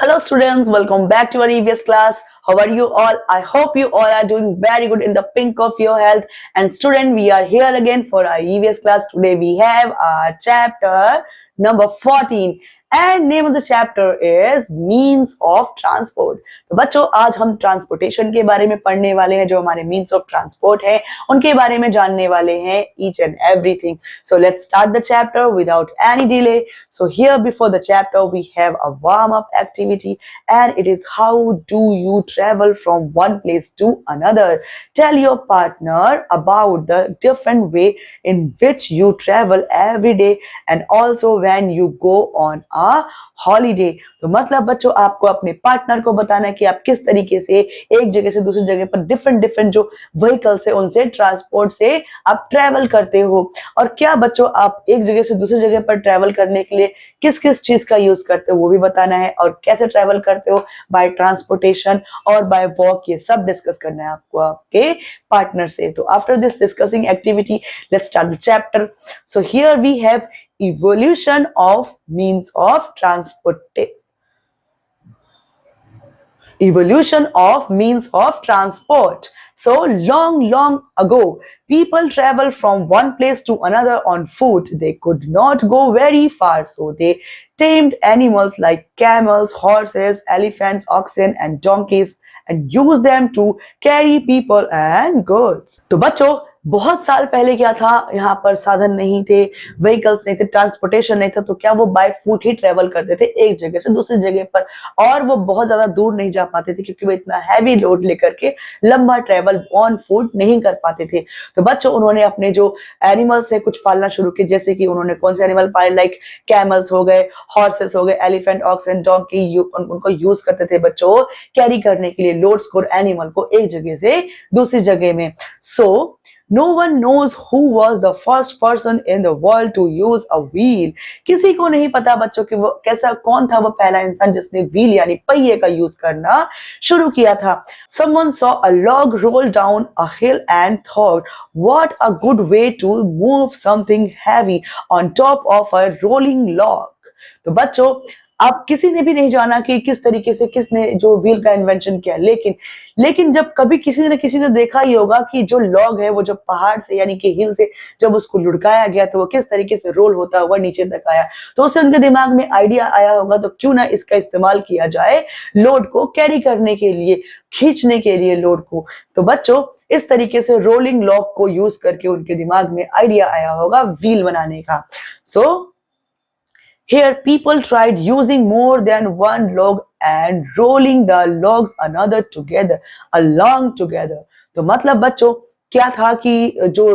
Hello students, welcome back to our EVS class. How are you all? I hope you all are doing very good in the pink of your health. And student, we are here again for our EVS class. Today we have our chapter number 14 and name of the chapter is means of transport. तो बच्चों आज हम transportation के बारे में पढ़ने वाले हैं, जो हमारे मीन्स ऑफ ट्रांसपोर्ट है उनके बारे में जानने वाले हैं each and everything. So let's start the chapter without any delay. So here before the chapter we have a warm up activity and it is how do you travel from one place to another. Tell your partner about the different way in which you travel every day and also when you go on a holiday. तो मतलब बच्चों आपको अपने partner को बताना है कि आप किस तरीके से एक जगह से दूसरी जगह पर डिफरेंट जो व्हीकल्स है उनसे ट्रांसपोर्ट से आप ट्रेवल करते हो. और क्या बच्चों आप एक जगह से दूसरी जगह पर ट्रेवल करने के लिए किस किस चीज का यूज करते हो वो भी बताना है, और कैसे ट्रेवल करते हो बाय ट्रांसपोर्टेशन और बाय वॉक, ये सब डिस्कस करना है आपको आपके पार्टनर से. तो after this discussing activity let's start the chapter. So here we have evolution of means of transport. So long ago people traveled from one place to another on foot. They could not go very far, so they tamed animals like camels, horses, elephants, oxen and donkeys and used them to carry people and goods. तो बच्चों बहुत साल पहले क्या था, यहाँ पर साधन नहीं थे, व्हीकल्स नहीं थे, ट्रांसपोर्टेशन नहीं था, तो क्या वो बाय फुट ही ट्रेवल करते थे एक जगह से दूसरी जगह पर, और वो बहुत ज्यादा दूर नहीं जा पाते थे क्योंकि वो इतना हैवी लोड लेकर के लंबा ट्रेवल ऑन फुट नहीं कर पाते थे. तो बच्चों उन्होंने अपने जो एनिमल्स है कुछ पालना शुरू किए, जैसे कि उन्होंने कौन से एनिमल पाले, लाइक कैमल्स हो गए, हॉर्सेस हो गए, एलिफेंट, ऑक्सन, डोंकी, उनको यूज करते थे बच्चों कैरी करने के लिए लोड्स को, एनिमल को एक जगह से दूसरी जगह में. सो No one knows who was the first person in the world to use a wheel. किसी को नहीं पता बच्चों कि वो कौन था वो पहला इंसान जिसने व्हील यानी पहिए का यूज करना शुरू किया था. Someone saw a log roll down a hill and thought, what a good way to move something heavy on top of a rolling log. तो बच्चों अब किसी ने भी नहीं जाना कि किस तरीके से किसने जो व्हील का इन्वेंशन किया, लेकिन जब कभी किसी ने देखा ही होगा कि जो लॉग है वो जब पहाड़ से यानी कि हिल से जब उसको लुढ़काया गया तो वो किस तरीके से रोल होता हुआ नीचे तक आया, तो उससे उनके दिमाग में आइडिया आया होगा तो क्यों ना इसका इस्तेमाल किया जाए लोड को कैरी करने के लिए, खींचने के लिए लोड को. तो बच्चों इस तरीके से रोलिंग लॉग को यूज करके उनके दिमाग में आइडिया आया होगा व्हील बनाने का. सो here people tried using more than one log and rolling the logs another together along together. तो मतलब बच्चों क्या था कि जो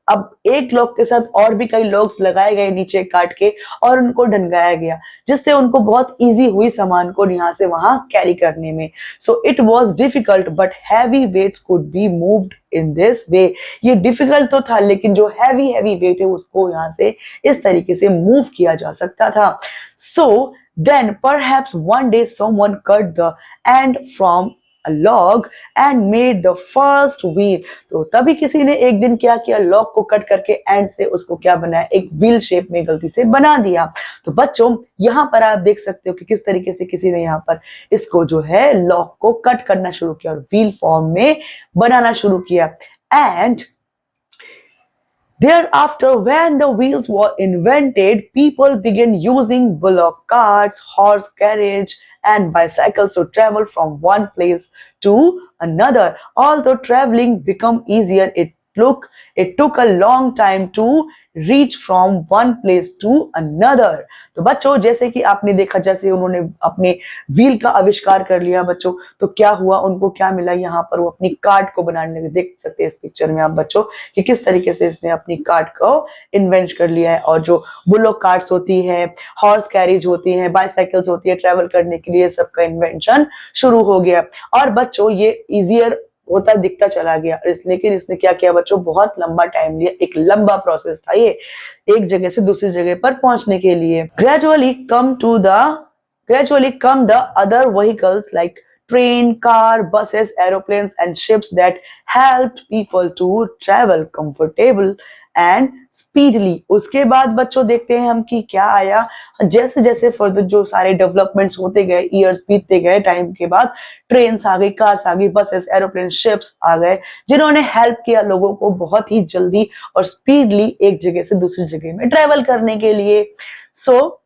अब एक लॉग के साथ और भी कई लॉग्स लगाए गए नीचे काट के और उनको ढंगाया गया, जिससे उनको बहुत इजी हुई सामान को यहाँ से वहां कैरी करने में. So it was difficult but heavy weights could be moved in this way. ये डिफिकल्ट तो था लेकिन जो हैवी वेट है उसको यहाँ से इस तरीके से मूव किया जा सकता था. So then perhaps one day someone cut the end from a log and made the first wheel. तो तभी किसी ने एक दिन क्या किया, लॉग को कट करके एंड से उसको क्या बनाया, एक व्हील शेप में गलती से बना दिया. तो बच्चों यहाँ पर आप देख सकते हो कि किस तरीके से किसी ने यहाँ पर इसको जो है लॉग को कट करना शुरू किया और व्हील फॉर्म में बनाना शुरू किया. And thereafter, when the wheels were invented, people began using bullock carts, horse carriage, and bicycles to travel from one place to another. Although traveling became easier, it took a long time to reach from one place to another. तो बच्चों जैसे कि आपने देखा, जैसे उन्होंने अपने wheel का आविष्कार कर लिया बच्चों, तो क्या हुआ, उनको क्या मिला, यहाँ पर वो अपनी कार्ट को बनाने लगे. देख सकते हैं इस पिक्चर में आप बच्चों कि किस तरीके से इसने अपनी कार्ट को इन्वेंट कर लिया है. और जो बुलोक कार्ट्स होती है, हॉर्स कैरिज होती है, बाइसाइकिल्स होती है, ट्रेवल करने के लिए सबका इन्वेंशन शुरू हो गया. और बच्चों ये इजियर होता दिखता चला गया, लेकिन इसने क्या किया बच्चों, बहुत लंबा टाइम लिया, एक लंबा प्रोसेस था ये एक जगह से दूसरी जगह पर पहुंचने के लिए. Gradually come the other vehicles like train, car, buses, aeroplanes and ships that helped people to travel comfortable and speedily. उसके बाद बच्चों देखते हैं हम कि क्या आया। जैसे जैसे फर्दर जो सारे डेवलपमेंट्स होते गए, ईयर्स बीतते गए, टाइम के बाद ट्रेन्स आ गई, कार्स आ गई, बसेस, एरोप्लेन, शिप्स आ गए, जिन्होंने हेल्प किया लोगों को बहुत ही जल्दी और स्पीडली एक जगह से दूसरी जगह में ट्रेवल करने के लिए। So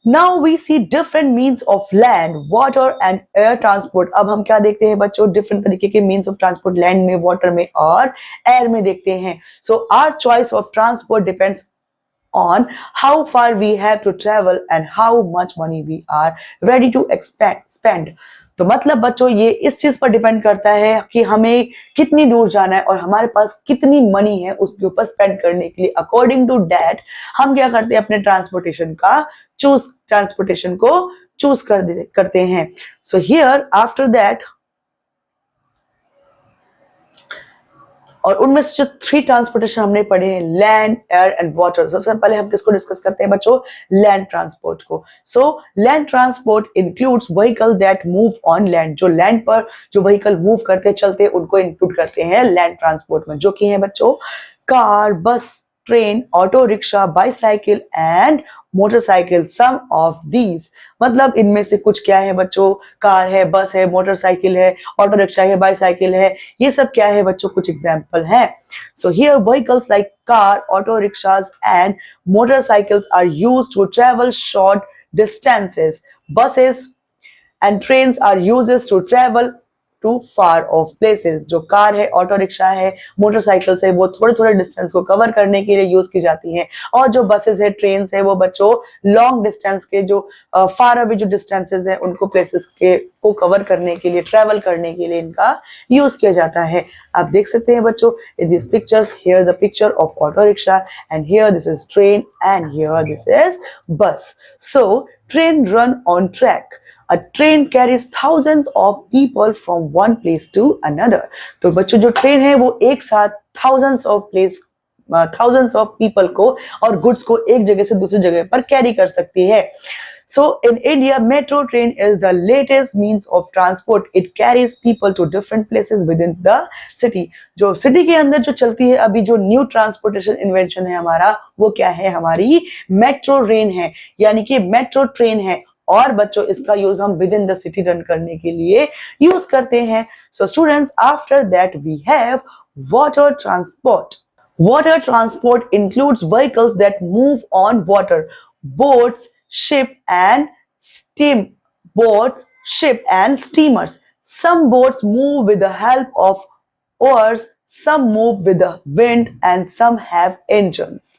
now we see different means of land, water and air transport. अब हम क्या देखते हैं बच्चों, डिफरेंट तरीके के मीन्स ऑफ ट्रांसपोर्ट, लैंड में, वाटर में और एयर में देखते हैं। So our choice of transport depends on how far we have to travel and how much money we are ready to spend। तो मतलब बच्चों ये इस चीज पर डिपेंड करता है कि हमें कितनी दूर जाना है और हमारे पास कितनी मनी है उसके ऊपर स्पेंड करने के लिए। अकॉर्डिंग टू दैट हम क्या करते हैं, अपने ट्रांसपोर्टेशन को चूज करते हैं। सो हियर आफ्टर दैट, और उनमें से जो 3 ट्रांसपोर्टेशन हमने पढ़े हैं, लैंड, एयर एंड वाटर। सबसे पहले हम किसको डिस्कस करते हैं बच्चों, लैंड ट्रांसपोर्ट को। So land transport includes vehicle that move on land. जो लैंड पर जो व्हीकल मूव करते चलते उनको इंक्लूड करते हैं लैंड ट्रांसपोर्ट में, जो कि है बच्चों car, bus, train, auto rickshaw, bicycle and motorcycle. Some of these, मतलब इनमें से कुछ क्या है बच्चों, कार है, बस है, मोटरसाइकिल है, ऑटो रिक्शा है, बाईसाइकिल है, ये सब क्या है बच्चों, कुछ एग्जाम्पल है। So here vehicles like car, auto rickshaws and motorcycles are used to travel short distances. Buses and trains are used to travel to far off places. जो कार है, ऑटो रिक्शा है, मोटरसाइकिल्स है, वो थोड़े थोड़े distance को cover करने के लिए यूज की जाती हैं। और जो बसेस है, ट्रेन है, वो बच्चों लॉन्ग डिस्टेंस के जो फार अवे जो डिस्टेंसेस है उनको प्लेसेस के को कवर करने के लिए, ट्रेवल करने के लिए इनका यूज किया जाता है। आप देख सकते हैं बच्चों in this pictures, here the picture of auto rickshaw and here this is train and here this is bus. So train run on track. A train carries thousands of people from one place to another। तो बच्चों जो train है वो एक साथ thousands of people को और goods को एक जगह से दूसरी जगह पर कैरी कर सकती है। So in India, metro train is the latest means of transport. It carries people to different places within the city। जो सिटी के अंदर जो चलती है अभी जो न्यू ट्रांसपोर्टेशन इन्वेंशन है हमारा, वो क्या है, हमारी मेट्रो ट्रेन है, यानी कि मेट्रो ट्रेन है। और बच्चों इसका यूज हम with in the city run करने के लिए यूज करते हैं। So students, after that we have water transport. Water transport includes vehicles that move on water, boats, ship and steamers. Some boats move with the help of oars, some move with the wind and some have engines।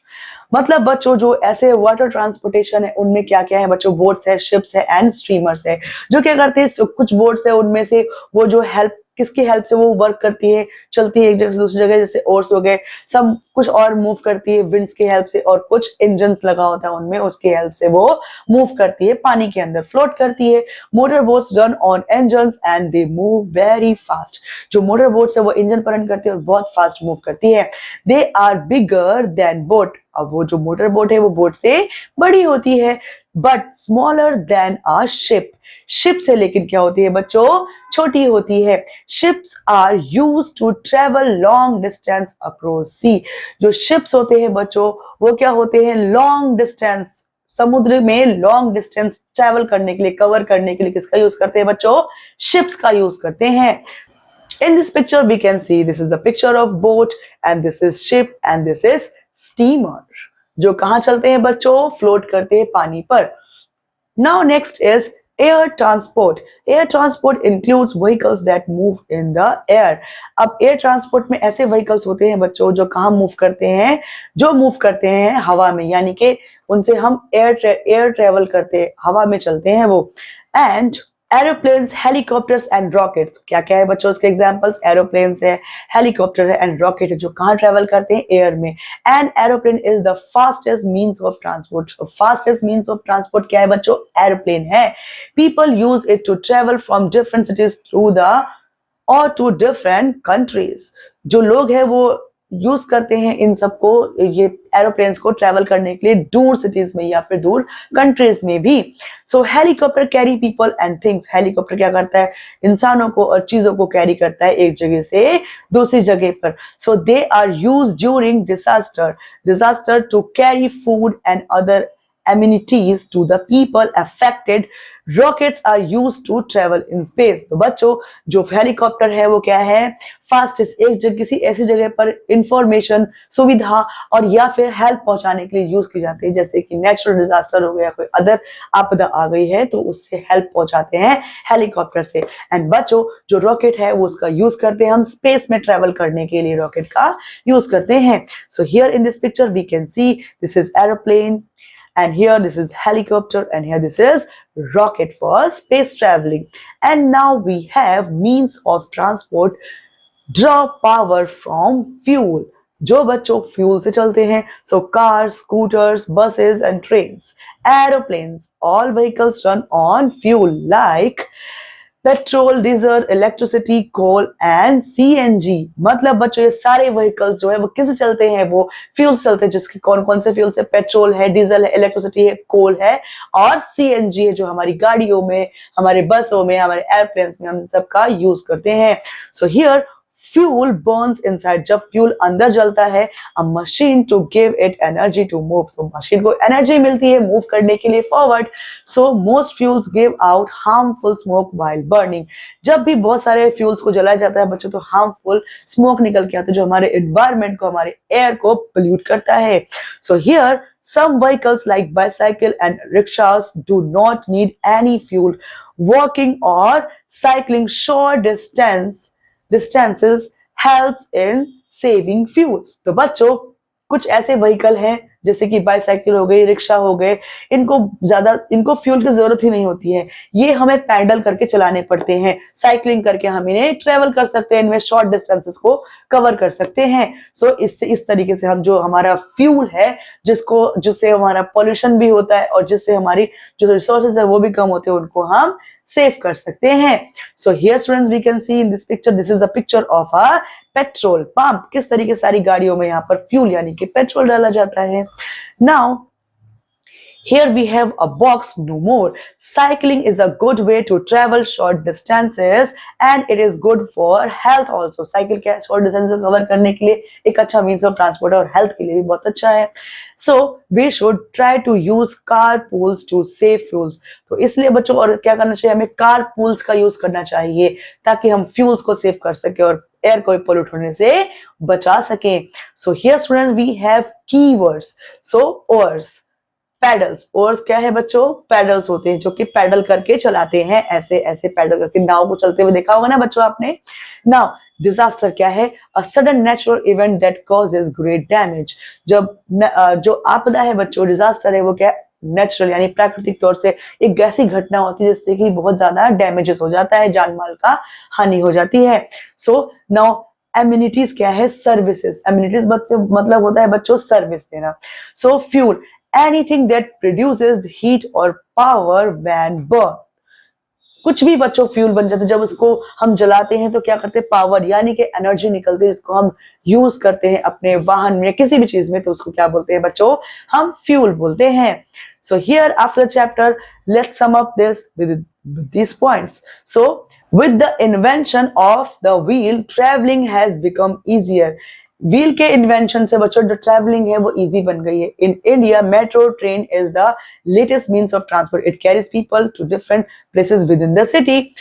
मतलब बच्चों जो ऐसे water transportation है उनमें क्या क्या है बच्चों, बोट्स है, शिप्स है एंड स्ट्रीमर्स है। जो क्या करते हैं, कुछ बोट्स है उनमें से वो जो हेल्प, किसकी हेल्प से वो वर्क करती है, चलती है एक जगह से दूसरी जगह, जैसे ओर्स हो गए, सब कुछ और मूव करती है विंड्स की हेल्प से, और कुछ इंजन्स लगा होता है उनमें, उसकी हेल्प से वो मूव करती है, पानी के अंदर फ्लोट करती है। Motor boats run on engines and they move very fast. जो मोटर बोट्स है वो इंजन पर रन करती है और बहुत फास्ट मूव करती है। They are bigger than boat. अब वो जो मोटर बोट है वो बोट से बड़ी होती है, but smaller than a ship. Ship से लेकिन क्या होती है बच्चों, छोटी होती है। Ships are used to travel long distance across sea. जो शिप्स होते हैं बच्चों वो क्या होते हैं, लॉन्ग डिस्टेंस, समुद्र में लॉन्ग डिस्टेंस ट्रेवल करने के लिए, कवर करने के लिए किसका यूज करते हैं बच्चों, शिप्स का यूज करते हैं। In this picture we can see this is the picture of boat and this is ship and this is steamer, जो कहां चलते हैं बच्चों, फ्लोट करते हैं पानी पर। Now next is air transport। Air transport includes vehicles that move in the air। अब air transport में ऐसे vehicles होते हैं बच्चों जो कहाँ मूव करते हैं, जो मूव करते हैं हवा में, यानी कि उनसे हम एयर ट्रेवल करते हैं, हवा में चलते हैं वो। And aeroplanes, helicopters and rockets. क्या क्या है बच्चों उसके एग्जांपल्स, एरोप्लेन्स है, हेलीकॉप्टर है एंड रॉकेट है, जो कहाँ ट्रेवल करते हैं, एयर में। And aeroplane is the fastest means of transport. Fastest means of transport क्या है बच्चों, एरोप्लेन है। People use it to travel from different cities to the और टू डिफरेंट कंट्रीज। जो लोग हैं वो यूज करते हैं इन सबको, ये एरोप्लेन्स को ट्रेवल करने के लिए दूर सिटीज में या फिर दूर कंट्रीज में भी। So helicopter carry people and things, helicopter क्या करता है, इंसानों को और चीजों को कैरी करता है एक जगह से दूसरी जगह पर। So they are use during disaster to carry food and other amenities to the people affected. Rockets are used to travel in space. तो बच्चों जो हेलीकॉप्टर है वो क्या है, फास्टेस्ट एक जगह किसी ऐसी जगह पर इंफॉर्मेशन, सुविधा और या फिर हेल्प पहुंचाने के लिए यूज की जाती है, जैसे कि नेचुरल डिजास्टर हो गया, कोई अदर आपदा आ गई है तो उससे हेल्प पहुंचाते हैं हेलीकॉप्टर से। एंड बच्चों जो रॉकेट है वो उसका यूज करते हैं हम स्पेस में ट्रेवल करने के लिए, रॉकेट का यूज करते हैं। So here in this picture we can see this is aeroplane, and here this is helicopter, and here this is rocket for space traveling. And now we have means of transport draw power from fuel, जो बच्चों fuel से चलते हैं। सो cars, scooters, buses and trains, aeroplanes, all vehicles run on fuel like petrol, diesel, electricity, coal and CNG. मतलब बच्चों ये सारे vehicles जो है वो किससे चलते हैं, वो फ्यूल चलते हैं, जिसके कौन कौन से फ्यूल से, पेट्रोल है, डीजल है, इलेक्ट्रिसिटी है, कोल है और सीएनजी है, जो हमारी गाड़ियों में, हमारे बसों में, हमारे एयरप्लेन्स में हम सबका यूज करते हैं। So here fuel burns inside, जब फ्यूल अंदर जलता है, a machine to give it energy to move, तो मशीन को एनर्जी मिलती है मूव करने के लिए forward. So most fuels give out harmful smoke while burning, जब भी बहुत सारे फ्यूल्स को जलाया जाता है बच्चों तो हार्मफुल स्मोक निकल के आता है, जो हमारे एनवायरमेंट को, हमारे एयर को पोल्यूट करता है। So here some vehicles like bicycle and rickshaws do not need any fuel. Walking or cycling short distances helps in saving fuel. तो बच्चों कुछ ऐसे व्हीकल हैं जैसे कि बाइसाइकिल हो गई, रिक्शा हो गए, इनको फ्यूल की जरूरत ही नहीं होती है, ये हमें पैडल करके चलाने पड़ते हैं, साइकिलिंग करके हम इन्हें ट्रेवल कर सकते हैं, इनमें शॉर्ट डिस्टेंसेस को कवर कर सकते हैं। सो इससे इस तरीके से हम जो हमारा फ्यूल है जिससे हमारा पॉल्यूशन भी होता है और जिससे हमारी जो रिसोर्सेज है वो भी कम होते हैं, उनको हम सेव कर सकते हैं। So here students we can see in this picture, this is a picture of a petrol pump, किस तरीके सारी गाड़ियों में यहाँ पर फ्यूल यानी कि पेट्रोल डाला जाता है। Now here we have a box, no more. Cycling is a good way to travel short distances and it is good for health also. Cycle क्या है, short distances कवर करने के लिए एक अच्छा means of transport है और health के लिए भी बहुत अच्छा है। So we should try to use carpools to save fuels. तो इसलिए बच्चों और क्या करना चाहिए, हमें carpools का यूज करना चाहिए ताकि हम फ्यूल्स को सेव कर सके और एयर को पोल्यूट होने से बचा सके। So here students we have keywords. So oars, paddles, और क्या है बच्चों, पैडल्स होते हैं जो कि पैडल करके चलाते हैं, ऐसे ऐसे पैडल करके नाव को चलते हुए देखा होगा ना बच्चों आपने। नाउ डिजास्टर क्या है, a sudden natural event that causes great damage, जब जो आपदा है बच्चों, डिजास्टर है वो क्या है, नेचुरल यानी प्राकृतिक तौर से एक ऐसी घटना होती है जिससे कि बहुत ज्यादा डैमेजेस हो जाता है, जान माल का हानि हो जाती है। सो नाउ एमिनिटीज क्या है, सर्विसेज, एमिनिटीज मतलब होता है बच्चों सर्विस देना। सो fuel, anything that produces heat or power when burned, कुछ भी बच्चों फ्यूल बन जाता है, जब उसको हम जलाते हैं तो क्या करते हैं, पावर यानी कि एनर्जी निकलती है जिसको हम यूज करते हैं अपने वाहन में, किसी भी चीज में, तो उसको क्या बोलते हैं बच्चों, हम फ्यूल बोलते हैं। So here after chapter let's sum up this with these points. So with the invention of the wheel, traveling has become easier. Wheel के इन्वेंशन से बच्चों जो ट्रैवलिंग है वो इजी बन गई है। In India metro train is the latest means of transport, it carries people to different places with in the city.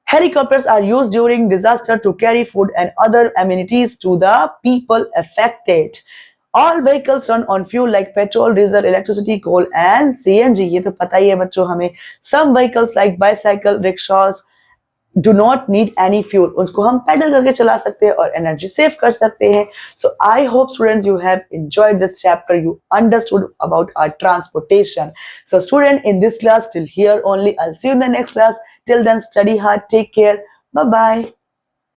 Helicopters are used during disaster to carry food and other amenities to the people affected. All vehicles run on fuel like petrol, diesel, electricity, coal and CNG. ये तो पता ही है बच्चों हमें। Some vehicles like bicycle, rickshaws do not need any fuel. उसको हम pedal करके चला सकते हैं और एनर्जी सेव कर सकते हैं। So I hope students you have enjoyed this chapter. You understood about our transportation. So student in this class till here only. I'll see you in the next class. Till then study hard. Take care. Bye bye.